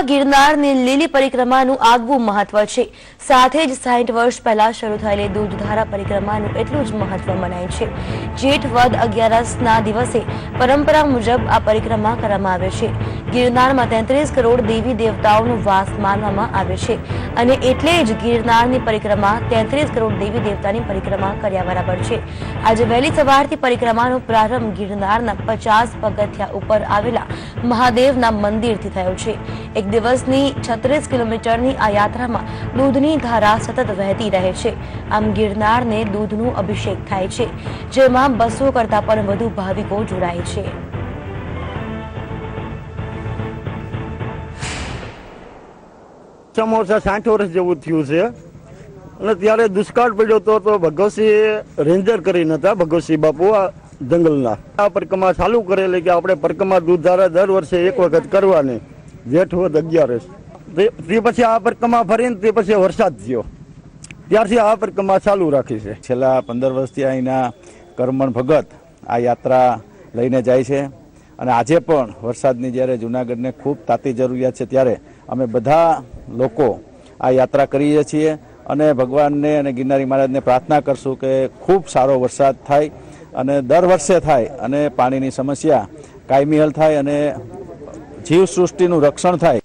ગિરનારની લીલી પરિક્રમાનું આગવું મહત્વ છે। સાથે જ 60 વર્ષ પહેલા શરૂ થયેલી દૂધધારા પરિક્રમાનું એટલું જ મહત્વ મનાય છે। જેઠ વદ 11ના દિવસે પરંપરા મુજબ આ પરિક્રમા કરવામાં આવે છે। ગિરનારમાં 33 કરોડ દેવી દેવતાઓનો વાસ માનવામાં આવે છે અને એટલે જ ગિરનારની પરિક્રમા 33 કરોડ દેવી દેવતાની પરિક્રમા કર્યા બરાબર છે। આજે વહેલી સવારથી પરિક્રમાનો પ્રારંભ ગિરનારના 50 પગથિયા ઉપર આવેલા મહાદેવના મંદિરથી થયો છે। एक दिवसनी 36 किलोमीटरनी आ यात्रामां दूधनी धारा सतत वहेती रहे छे। आम गिरनारने दूधनो अभिषेक थाय छे, जेमां 200 करता पण वधु भाविको जोडाय छे। समोसा 60 वर्ष जेवुं थयुं छे અને ત્યારે દુષ્કાળ પડ્યો તો ભગવતસિંહ રેન્જર કરીને હતા, ભગવતસિંહ બાપુ જંગલના આ પરિક્રમા ચાલુ કરેલી કે આપણે પરિક્રમા દૂધધારા દર વર્ષે એક વખત કરવાની। જેઠ વદ 11 તે પછી આ પરિક્રમા ફરીને તે પછી વરસાદ થયો, ત્યારથી આ પરિક્રમા ચાલુ રાખી છે। છેલ્લા 15 વર્ષથી અહીંના કરમણ ભગત આ યાત્રા લઈને જાય છે અને આજે પણ વરસાદની જ્યારે જૂનાગઢને ખૂબ તાતી જરૂરિયાત છે ત્યારે અમે બધા લોકો આ યાત્રા કરીએ છીએ અને ભગવાનને અને ગિરનારી મહારાજને પ્રાર્થના કરશું કે ખૂબ સારો વરસાદ થાય અને દર વર્ષે થાય અને પાણીની સમસ્યા કાયમી હલ થાય અને જીવ સૃષ્ટિનું રક્ષણ થાય।